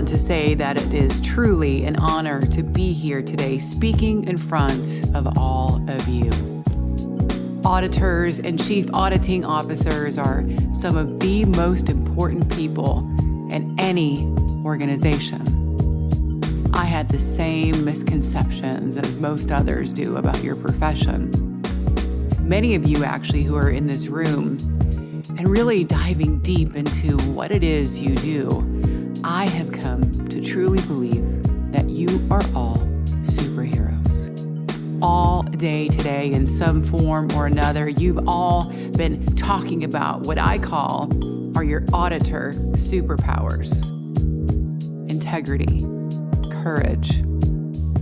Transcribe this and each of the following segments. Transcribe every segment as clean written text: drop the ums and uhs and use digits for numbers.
want to say that it is truly an honor to be here today speaking in front of all of you. Auditors and chief auditing officers are some of the most important people in any organization. I had the same misconceptions as most others do about your profession. Many of you actually who are in this room and really diving deep into what it is you do, I have come to truly believe that you are all superheroes. All day today, in some form or another, you've all been talking about what I call are your auditor superpowers. Integrity, courage,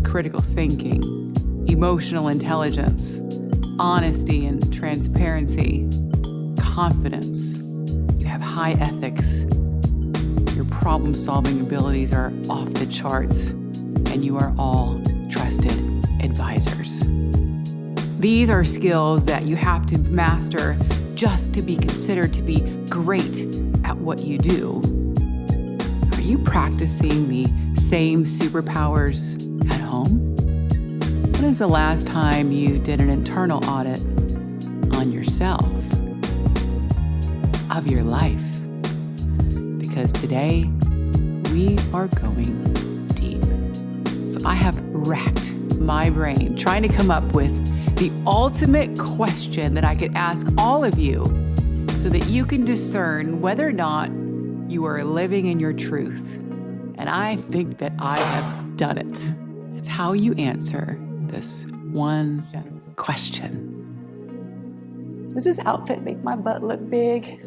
critical thinking, emotional intelligence, honesty and transparency, confidence. You have high ethics. Your problem-solving abilities are off the charts, and you are all trusted advisors. These are skills that you have to master just to be considered to be great at what you do. Are you practicing the same superpowers at home? When is the last time you did an internal audit on yourself, of your life? Because today we are going deep. So I have racked my brain trying to come up with the ultimate question that I could ask all of you so that you can discern whether or not you are living in your truth. And I think that I have done it. It's how you answer this one question. Does this outfit make my butt look big?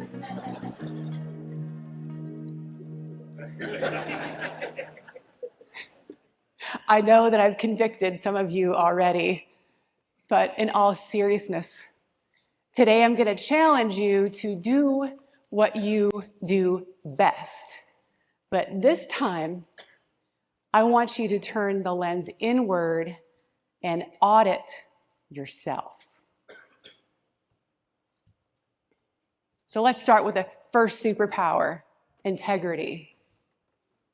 I know that I've convicted some of you already, but in all seriousness, today I'm going to challenge you to do what you do best. But this time, I want you to turn the lens inward and audit yourself. So let's start with the first superpower, integrity.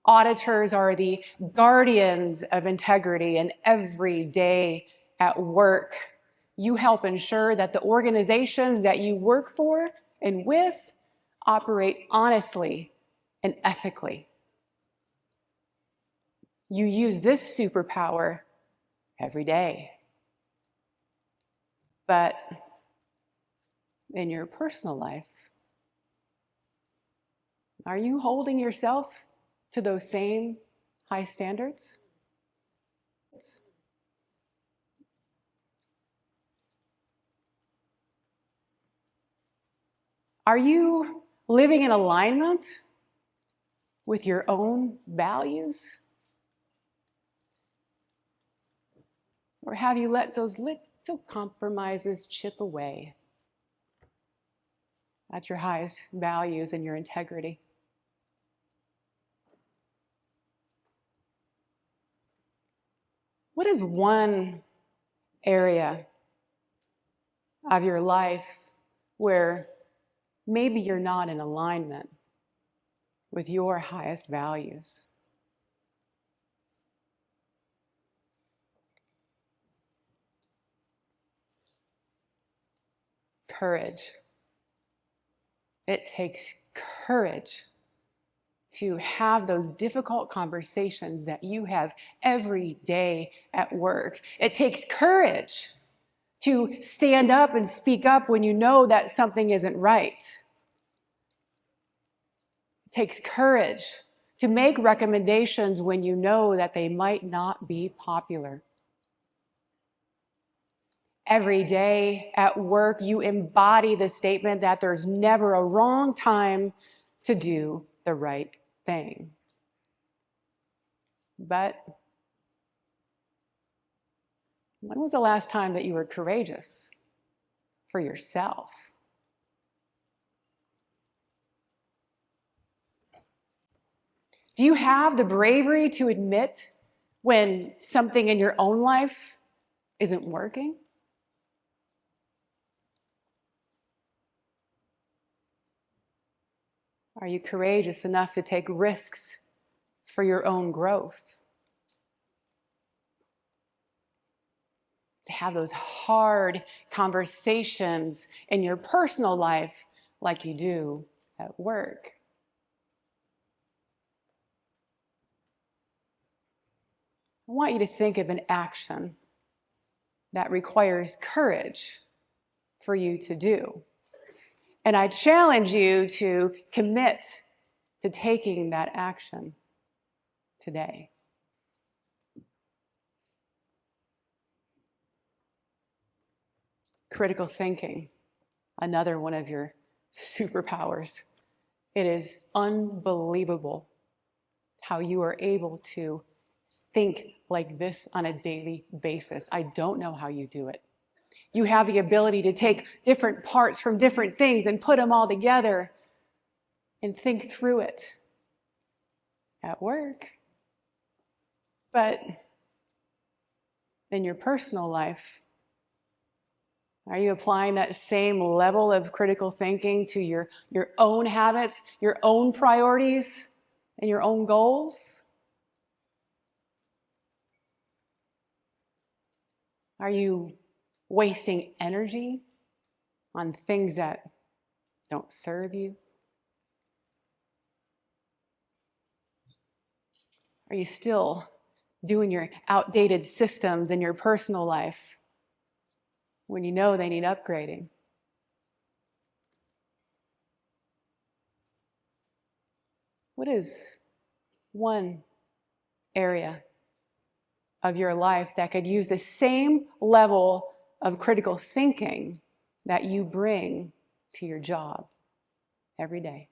Auditors are the guardians of integrity, and every day at work, you help ensure that the organizations that you work for and with operate honestly and ethically. You use this superpower every day. But in your personal life, are you holding yourself to those same high standards? Are you living in alignment with your own values? Or have you let those little compromises chip away at your highest values and your integrity? What is one area of your life where maybe you're not in alignment with your highest values? Courage. It takes courage to have those difficult conversations that you have every day at work. It takes courage to stand up and speak up when you know that something isn't right. It takes courage to make recommendations when you know that they might not be popular. Every day at work, you embody the statement that there's never a wrong time to do the right thing. But when was the last time that you were courageous for yourself? Do you have the bravery to admit when something in your own life isn't working? Are you courageous enough to take risks for your own growth. To have those hard conversations in your personal life like you do at work. I want you to think of an action that requires courage for you to do. And I challenge you to commit to taking that action today. Critical thinking, another one of your superpowers. It is unbelievable how you are able to think like this on a daily basis. I don't know how you do it. You have the ability to take different parts from different things and put them all together and think through it at work. But in your personal life, are you applying that same level of critical thinking to your own habits, your own priorities, and your own goals? Are you wasting energy on things that don't serve you? Are you still doing your outdated systems in your personal life when you know they need upgrading? What is one area of your life that could use the same level of critical thinking that you bring to your job every day?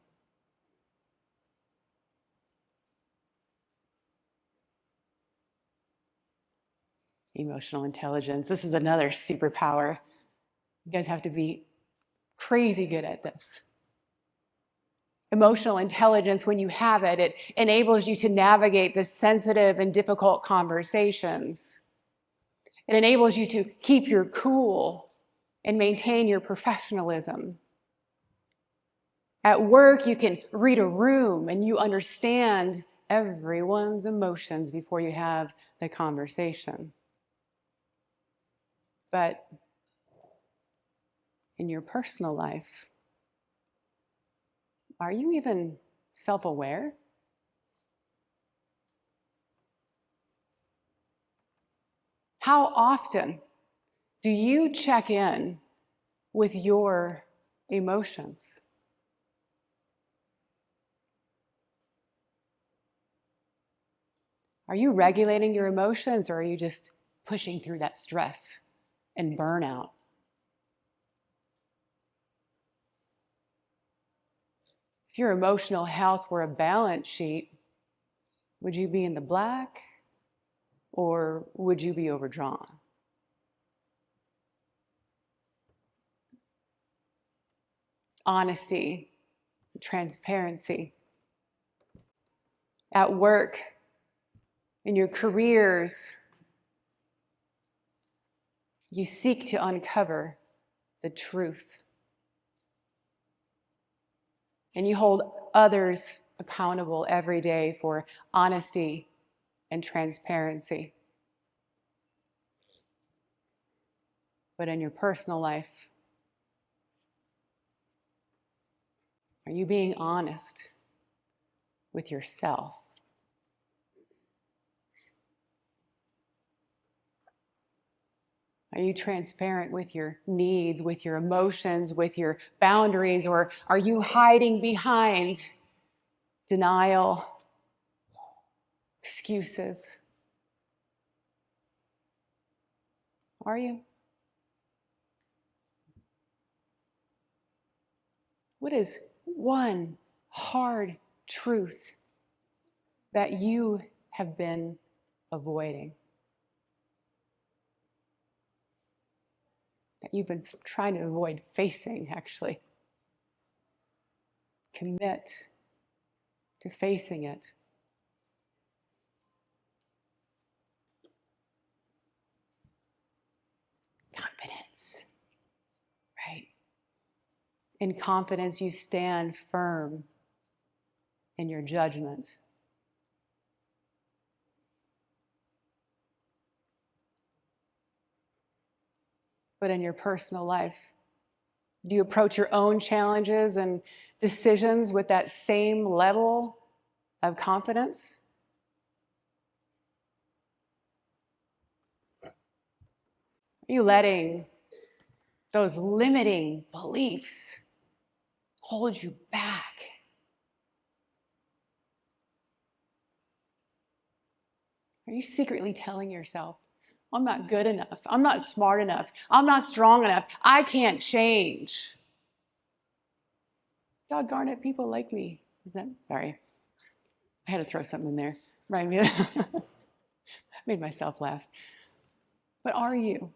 Emotional intelligence. This is another superpower. You guys have to be crazy good at this. Emotional intelligence, when you have it, it enables you to navigate the sensitive and difficult conversations. It enables you to keep your cool and maintain your professionalism. At work, you can read a room and you understand everyone's emotions before you have the conversation. But in your personal life, are you even self-aware? How often do you check in with your emotions? Are you regulating your emotions, or are you just pushing through that stress and burnout? If your emotional health were a balance sheet, would you be in the black or would you be overdrawn? Honesty, transparency. At work, in your careers, you seek to uncover the truth. And you hold others accountable every day for honesty and transparency. But in your personal life, are you being honest with yourself? Are you transparent with your needs, with your emotions, with your boundaries, or are you hiding behind denial, excuses? Are you? What is one hard truth that you have been avoiding? That you've been trying to avoid facing, actually? Commit to facing it. Confidence, right? In confidence, you stand firm in your judgment. But in your personal life, do you approach your own challenges and decisions with that same level of confidence? Are you letting those limiting beliefs hold you back? Are you secretly telling yourself, I'm not good enough, I'm not smart enough, I'm not strong enough, I can't change? Doggone it, people like me. Sorry. I had to throw something in there. Right? Made myself laugh. But are you?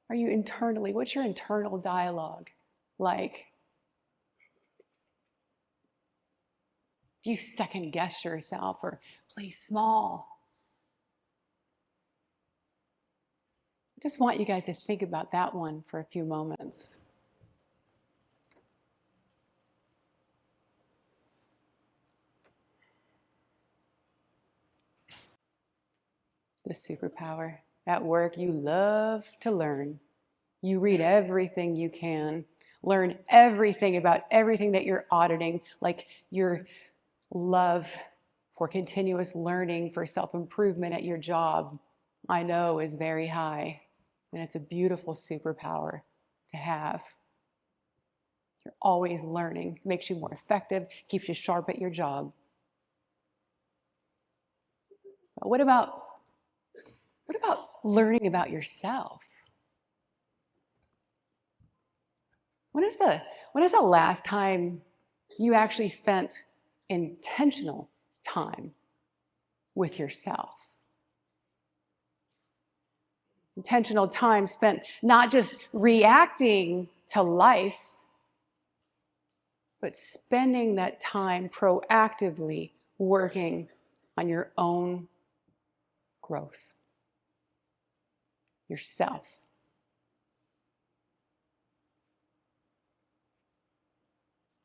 Are you internally? What's your internal dialogue like? Do you second guess yourself or play small? I just want you guys to think about that one for a few moments. The superpower. At work, you love to learn. You read everything you can, learn everything about everything that you're auditing, like your love for continuous learning, for self-improvement at your job, I know is very high, and it's a beautiful superpower to have. You're always learning, makes you more effective, keeps you sharp at your job. But what about learning about yourself? When is the last time you actually spent intentional time with yourself? Intentional time spent not just reacting to life, but spending that time proactively working on your own growth, yourself.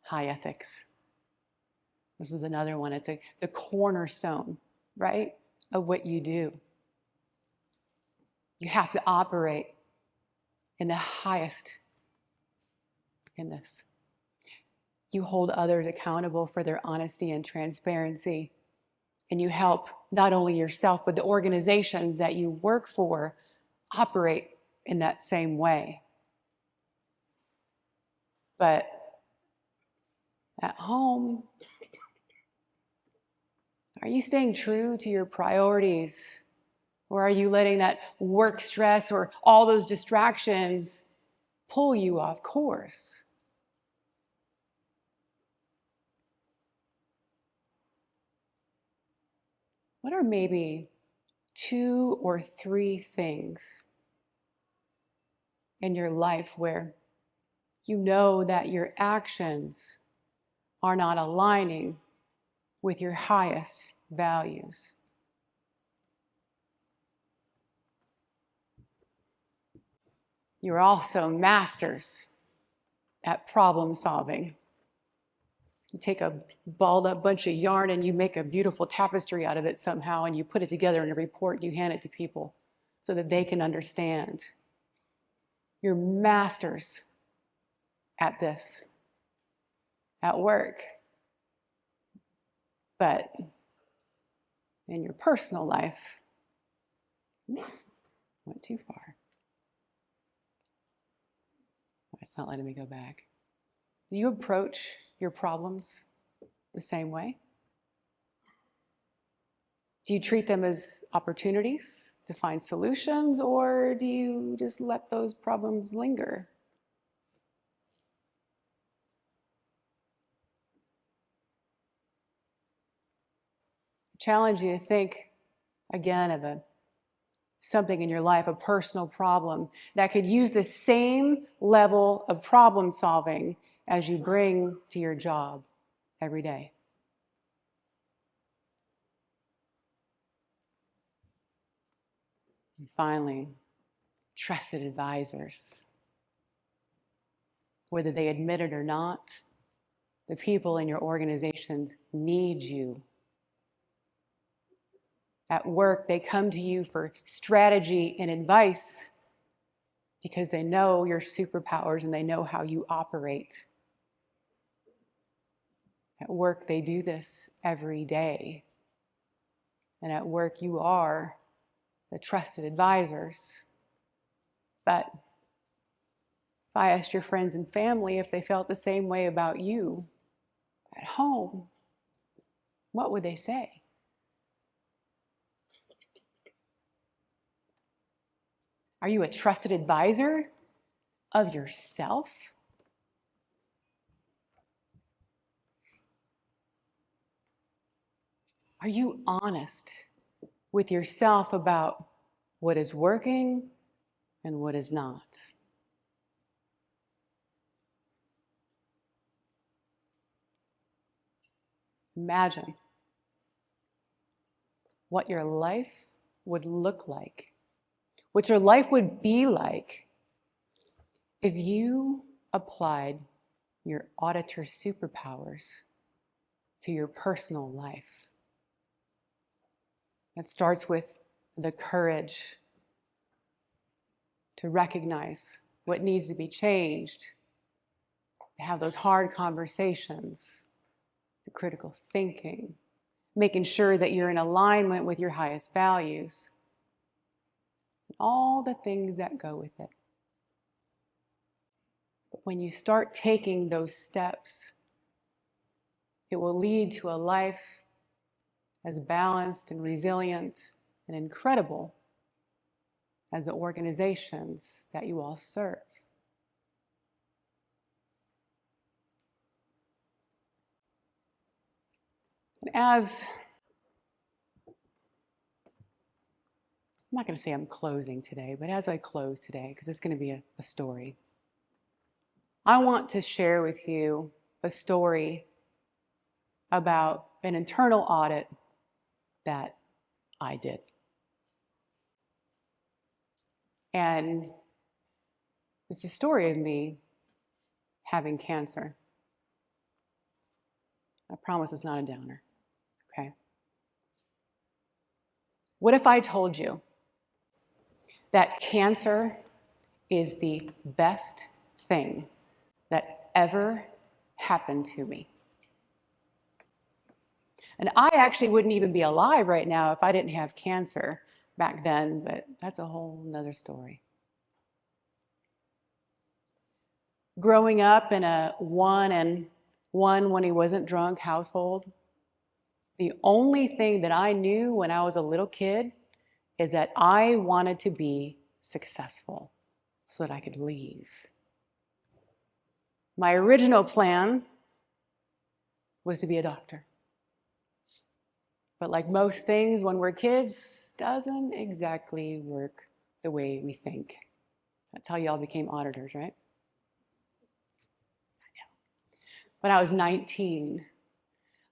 High ethics. This is another one. It's the cornerstone, right, of what you do. You have to operate in the highest in this. You hold others accountable for their honesty and transparency. And you help not only yourself, but the organizations that you work for operate in that same way. But at home, are you staying true to your priorities? Or are you letting that work stress or all those distractions pull you off course? What are maybe 2 or 3 things in your life where you know that your actions are not aligning with your highest values? You're also masters at problem solving. You take a balled up bunch of yarn and you make a beautiful tapestry out of it somehow, and you put it together in a report and you hand it to people so that they can understand. You're masters at this at work. But in your personal life, oops, went too far. It's not letting me go back. Do you approach your problems the same way? Do you treat them as opportunities to find solutions, or do you just let those problems linger? I challenge you to think again of something in your life, a personal problem that could use the same level of problem solving as you bring to your job every day. And finally, trusted advisors. Whether they admit it or not, the people in your organizations need you. At work, they come to you for strategy and advice, because they know your superpowers and they know how you operate. At work, they do this every day. And at work, you are the trusted advisors. But if I asked your friends and family if they felt the same way about you at home, what would they say? Are you a trusted advisor of yourself? Are you honest with yourself about what is working and what is not? Imagine what your life would look like, what your life would be like if you applied your auditor superpowers to your personal life. That starts with the courage to recognize what needs to be changed, to have those hard conversations, the critical thinking, making sure that you're in alignment with your highest values, and all the things that go with it. But when you start taking those steps, it will lead to a life as balanced and resilient and incredible as the organizations that you all serve. And as I'm not going to say I'm closing today, but as I close today, because it's going to be a story, I want to share with you a story about an internal audit that I did. And it's a story of me having cancer. I promise it's not a downer, okay? What if I told you that cancer is the best thing that ever happened to me? And I actually wouldn't even be alive right now if I didn't have cancer back then, but that's a whole nother story. Growing up in a one and one when he wasn't drunk household, the only thing that I knew when I was a little kid is that I wanted to be successful so that I could leave. My original plan was to be a doctor. But like most things when we're kids, doesn't exactly work the way we think. That's how y'all became auditors, right? I know. When I was 19,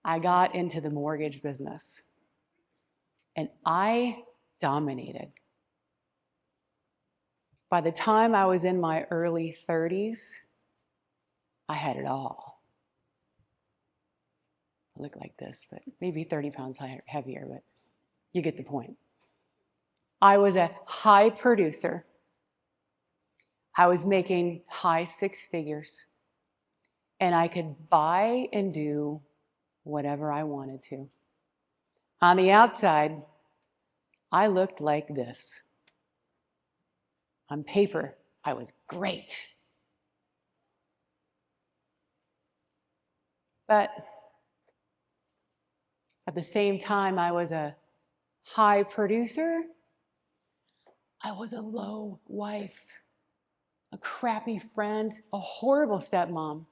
I got into the mortgage business. And I dominated. By the time I was in my early 30s, I had it all. I look like this, but maybe 30 pounds heavier, but you get the point. I was a high producer. I was making high six figures, and I could buy and do whatever I wanted to. On the outside, I looked like this. On paper, I was great. But at the same time I was a high producer, I was a low wife, a crappy friend, a horrible stepmom.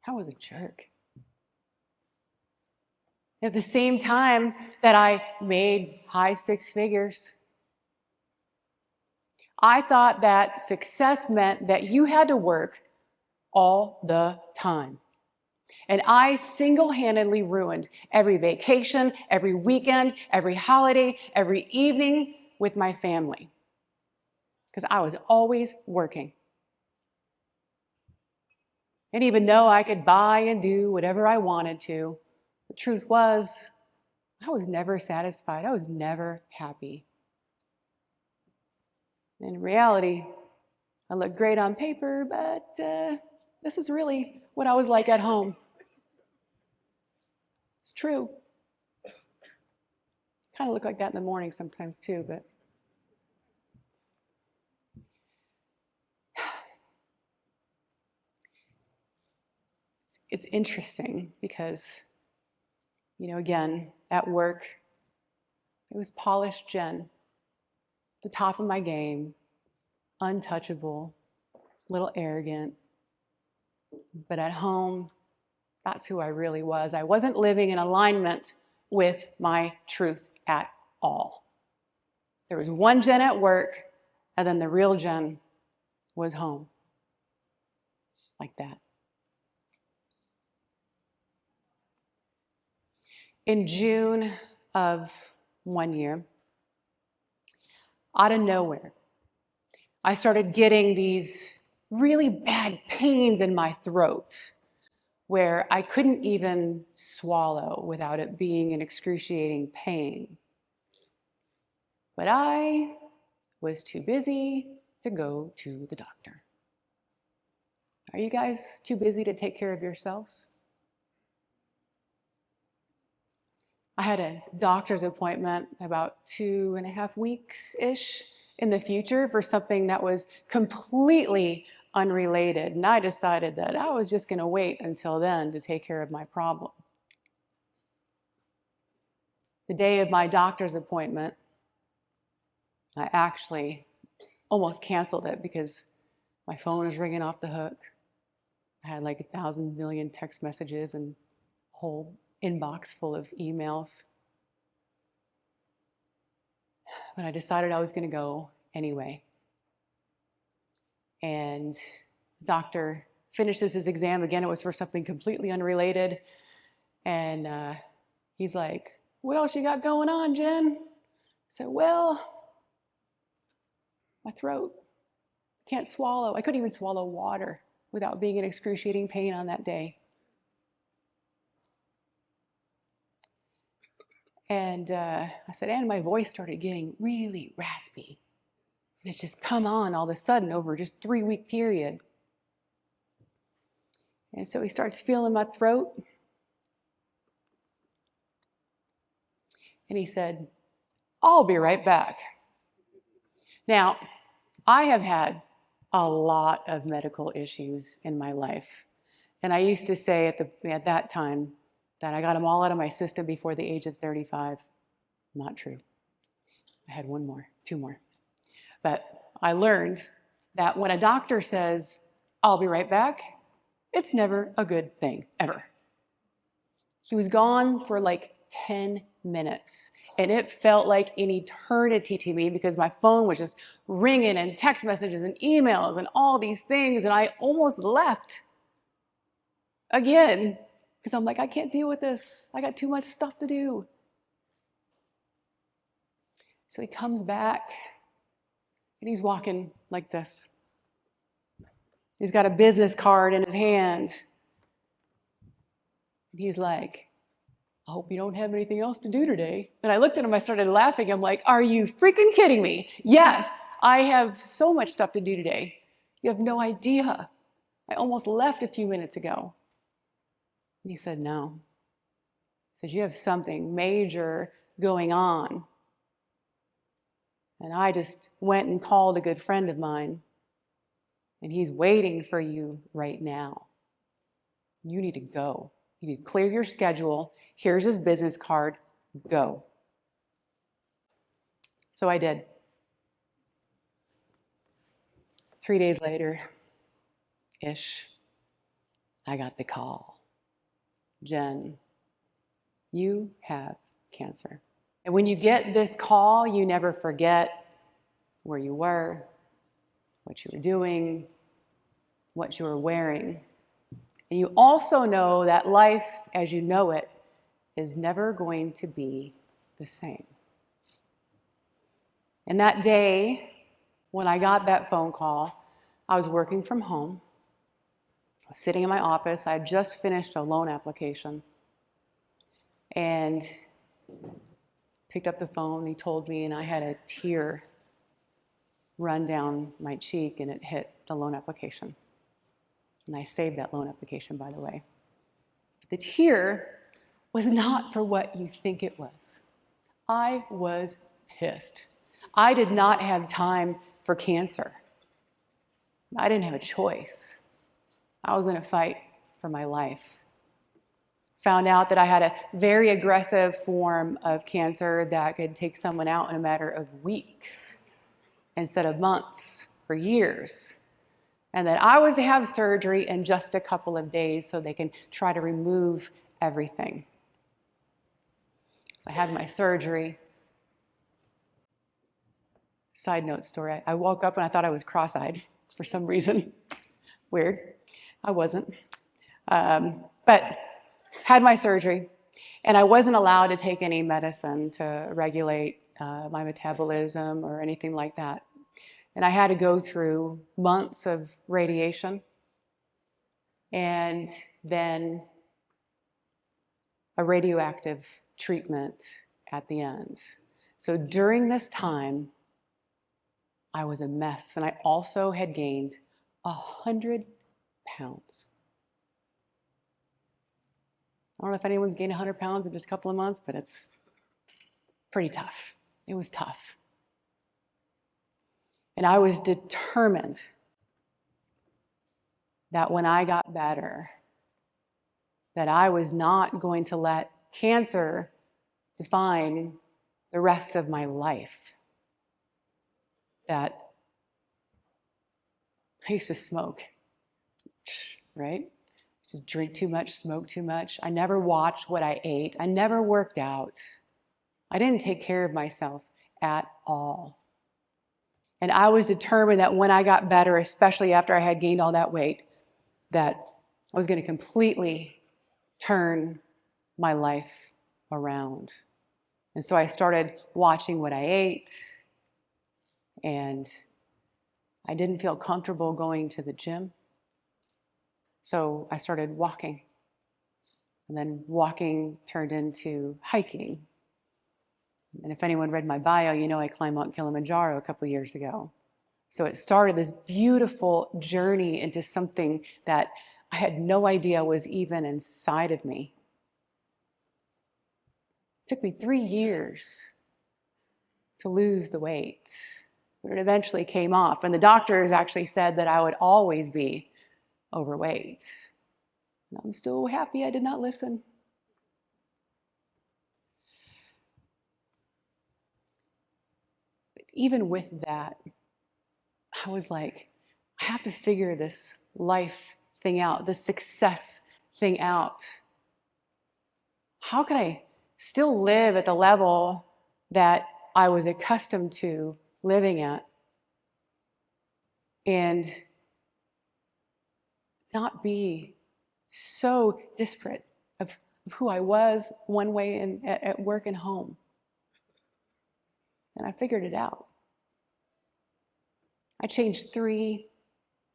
I was a jerk. At the same time that I made high six figures, I thought that success meant that you had to work all the time. And I single-handedly ruined every vacation, every weekend, every holiday, every evening with my family. Because I was always working. And even though I could buy and do whatever I wanted to, the truth was, I was never satisfied. I was never happy. In reality, I look great on paper, but this is really what I was like at home. It's true. Kind of look like that in the morning sometimes too, but it's interesting because, again, at work, it was polished Jen, the top of my game, untouchable, a little arrogant. But at home, that's who I really was. I wasn't living in alignment with my truth at all. There was one Jen at work, and then the real Jen was home. Like that. In June of one year, out of nowhere, I started getting these really bad pains in my throat where I couldn't even swallow without it being an excruciating pain. But I was too busy to go to the doctor. Are you guys too busy to take care of yourselves? I had a doctor's appointment about 2.5 weeks-ish in the future for something that was completely unrelated. And I decided that I was just going to wait until then to take care of my problem. The day of my doctor's appointment, I actually almost canceled it because my phone was ringing off the hook. I had like 1,000 million text messages and a whole inbox full of emails. But I decided I was going to go anyway. And the doctor finishes his exam again. It was for something completely unrelated. And he's like, "What else you got going on, Jen?" I said, "Well, my throat. Can't swallow. I couldn't even swallow water without being in excruciating pain on that day." And I said, and my voice started getting really raspy. And it's just come on all of a sudden over just 3-week period. And so he starts feeling my throat. And he said, "I'll be right back." Now, I have had a lot of medical issues in my life. And I used to say at that time that I got them all out of my system before the age of 35. Not true. I had 2 more. But I learned that when a doctor says, "I'll be right back," it's never a good thing, ever. He was gone for like 10 minutes. And it felt like an eternity to me because my phone was just ringing and text messages and emails and all these things. And I almost left again because I'm like, I can't deal with this. I got too much stuff to do. So he comes back and he's walking like this. He's got a business card in his hand. And he's like, "I hope you don't have anything else to do today." And I looked at him, I started laughing. I'm like, "Are you freaking kidding me? Yes, I have so much stuff to do today. You have no idea. I almost left a few minutes ago." And he said, "No." He said, "You have something major going on." And I just went and called a good friend of mine. And he's waiting for you right now. You need to go. You need to clear your schedule. Here's his business card. Go. So I did. 3 days later-ish, I got the call. "Jen, you have cancer." And when you get this call, you never forget where you were, what you were doing, what you were wearing. And you also know that life as you know it is never going to be the same. And that day, when I got that phone call, I was working from home. I was sitting in my office. I had just finished a loan application. And picked up the phone, he told me, and I had a tear run down my cheek and it hit the loan application. And I saved that loan application, by the way. But the tear was not for what you think it was. I was pissed. I did not have time for cancer. I didn't have a choice. I was in a fight for my life. Found out that I had a very aggressive form of cancer that could take someone out in a matter of weeks instead of months or years. And that I was to have surgery in just a couple of days so they can try to remove everything. So I had my surgery. Side note story, I woke up and I thought I was cross-eyed for some reason. Weird. I wasn't. But had my surgery, and I wasn't allowed to take any medicine to regulate my metabolism or anything like that. And I had to go through months of radiation and then a radioactive treatment at the end. So during this time, I was a mess, and I also had gained 100 pounds. I don't know if anyone's gained 100 pounds in just a couple of months, but it's pretty tough. It was tough. And I was determined that when I got better, that I was not going to let cancer define the rest of my life. That I used to smoke, right? To drink too much, smoke too much. I never watched what I ate. I never worked out. I didn't take care of myself at all. And I was determined that when I got better, especially after I had gained all that weight, that I was going to completely turn my life around. And so I started watching what I ate, and I didn't feel comfortable going to the gym. So I started walking. And then walking turned into hiking. And if anyone read my bio, you know I climbed Mount Kilimanjaro a couple of years ago. So it started this beautiful journey into something that I had no idea was even inside of me. It took me 3 years to lose the weight, but it eventually came off. And the doctors actually said that I would always be overweight. And I'm so happy I did not listen. But even with that, I was like, I have to figure this life thing out, this success thing out. How can I still live at the level that I was accustomed to living at and not be so disparate of who I was one way at work and home? And I figured it out. I changed 3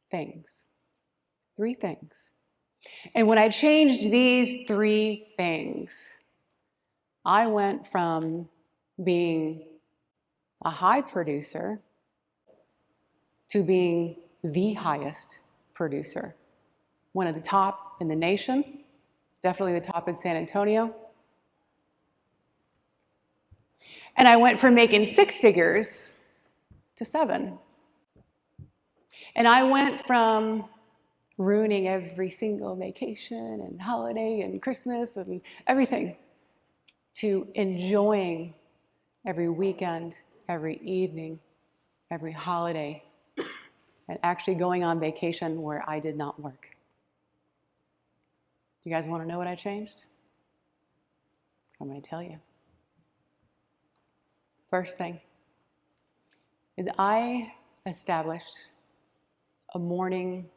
things. 3 things. And when I changed these 3 things, I went from being a high producer to being the highest producer. One of the top in the nation, definitely the top in San Antonio. And I went from making 6 figures to 7. And I went from ruining every single vacation and holiday and Christmas and everything to enjoying every weekend, every evening, every holiday, and actually going on vacation where I did not work. You guys want to know what I changed? I'm going to tell you. First thing is I established a morning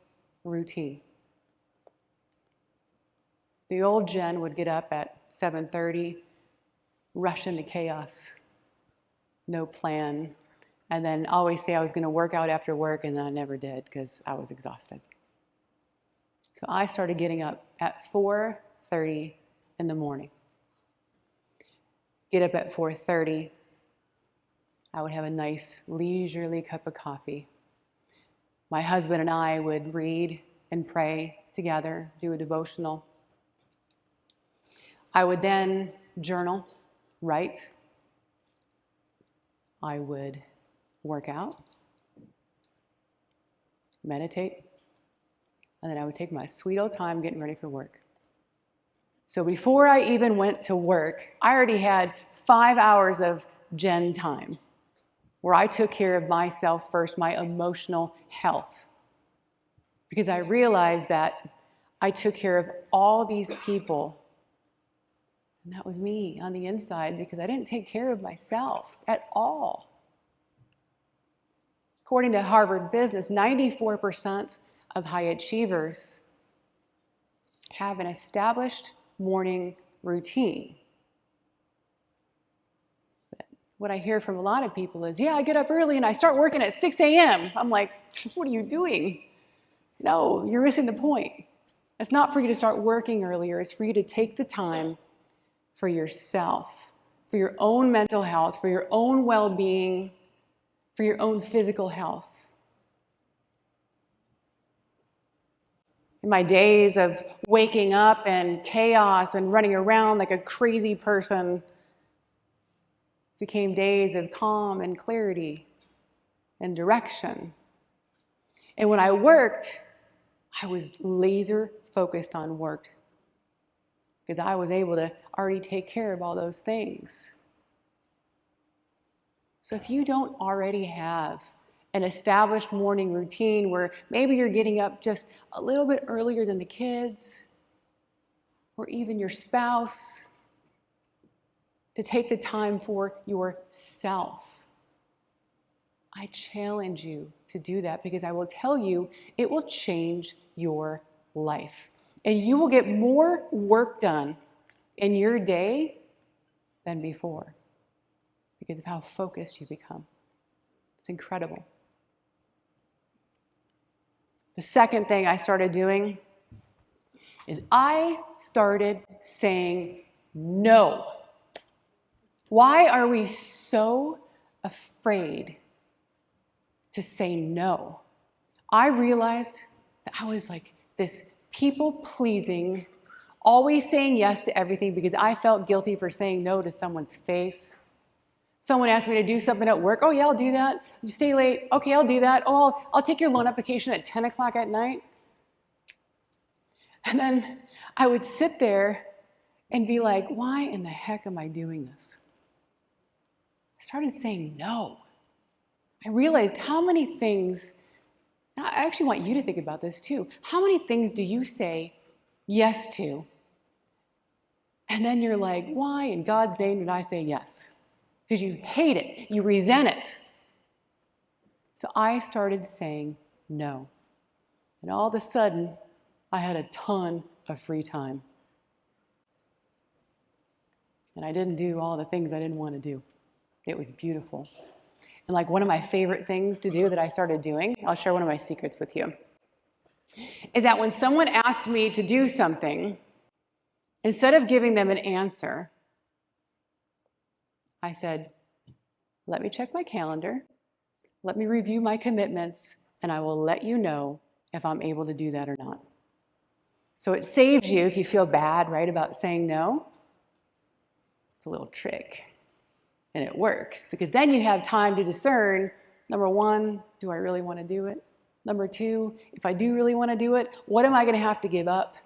routine. The old Jen would get up at 7:30, rush into chaos, no plan, and then always say I was going to work out after work, and then I never did because I was exhausted. So I started getting up at 4:30 in the morning. Get up at 4:30, I would have a nice leisurely cup of coffee. My husband and I would read and pray together, do a devotional. I would then journal, write. I would work out, meditate, and then I would take my sweet old time getting ready for work. So before I even went to work, I already had 5 hours of Jen time where I took care of myself first, my emotional health. Because I realized that I took care of all these people, and that was me on the inside because I didn't take care of myself at all. According to Harvard Business, 94% of high achievers have an established morning routine. But what I hear from a lot of people is, yeah, I get up early and I start working at 6 a.m. I'm like, what are you doing? No, you're missing the point. It's not for you to start working earlier. It's for you to take the time for yourself, for your own mental health, for your own well-being, for your own physical health. In my days of waking up and chaos and running around like a crazy person, became days of calm and clarity and direction. And when I worked, I was laser focused on work because I was able to already take care of all those things. So if you don't already have an established morning routine where maybe you're getting up just a little bit earlier than the kids or even your spouse, to take the time for yourself, I challenge you to do that because I will tell you it will change your life. And you will get more work done in your day than before because of how focused you become. It's incredible. The second thing I started doing is I started saying no. Why are we so afraid to say no? I realized that I was like this people-pleasing, always saying yes to everything because I felt guilty for saying no to someone's face. Someone asked me to do something at work. Oh, yeah, I'll do that. You stay late. Okay, I'll do that. Oh, I'll take your loan application at 10 o'clock at night. And then I would sit there and be like, why in the heck am I doing this? I started saying no. I realized how many things, I actually want you to think about this too. How many things do you say yes to? And then you're like, why in God's name did I say yes? Because you hate it, you resent it. So I started saying no. And all of a sudden, I had a ton of free time. And I didn't do all the things I didn't want to do. It was beautiful. And like one of my favorite things to do that I started doing, I'll share one of my secrets with you, is that when someone asked me to do something, instead of giving them an answer, I said, let me check my calendar, let me review my commitments, and I will let you know if I'm able to do that or not. So it saves you if you feel bad, right, about saying no. It's a little trick. And it works because then you have time to discern, number one, do I really want to do it? Number two, if I do really want to do it, what am I going to have to give up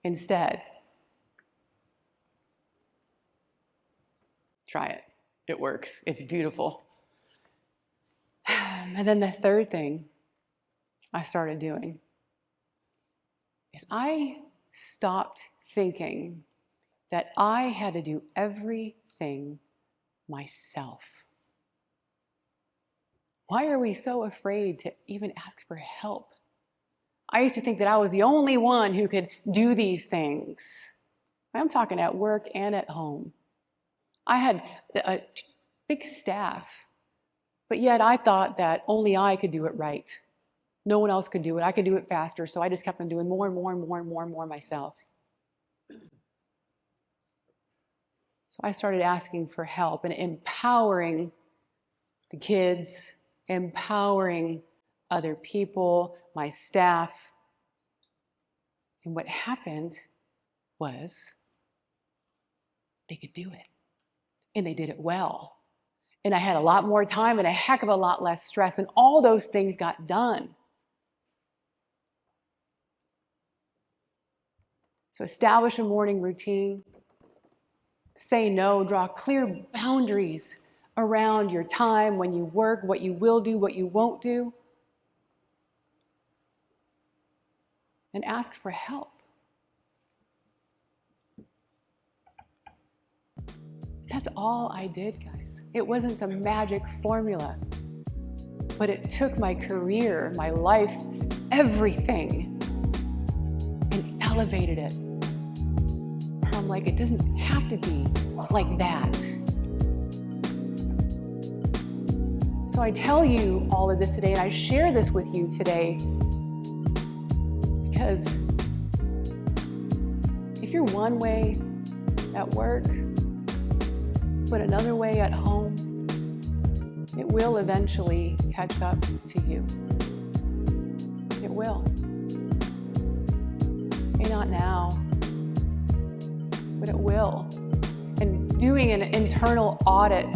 instead? Try it. It works. It's beautiful. And then the third thing I started doing is I stopped thinking that I had to do everything myself. Why are we so afraid to even ask for help? I used to think that I was the only one who could do these things. I'm talking at work and at home. I had a big staff, but yet I thought that only I could do it right. No one else could do it. I could do it faster, so I just kept on doing more and more and more and more and more myself. So I started asking for help and empowering the kids, empowering other people, my staff. And what happened was they could do it. And they did it well. And I had a lot more time and a heck of a lot less stress, and all those things got done. So establish a morning routine. Say no, draw clear boundaries around your time, when you work, what you will do, what you won't do. And ask for help. That's all I did, guys. It wasn't some magic formula, but it took my career, my life, everything, and elevated it. I'm like, it doesn't have to be like that. So I tell you all of this today, and I share this with you today because if you're one way at work, but another way at home, it will eventually catch up to you. It will. May not now, but it will. And doing an internal audit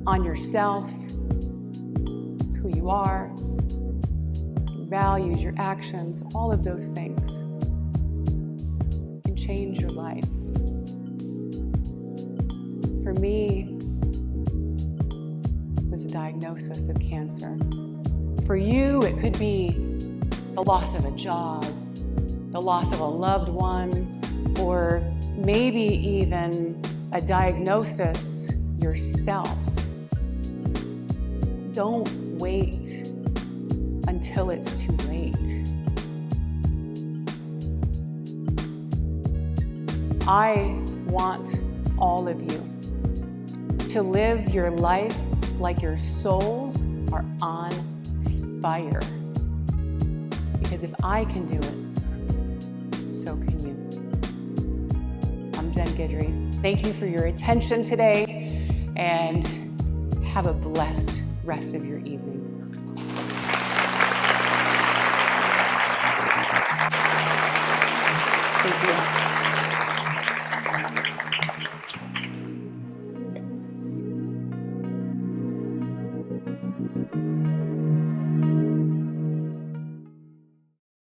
on yourself, who you are, your values, your actions, all of those things can change your life. For me, it was a diagnosis of cancer. For you, it could be the loss of a job, the loss of a loved one, or maybe even a diagnosis yourself. Don't wait until it's too late. I want all of you to live your life like your souls are on fire. Because if I can do it, so can you. I'm Jen Guidry. Thank you for your attention today, and have a blessed rest of your evening. Thank you.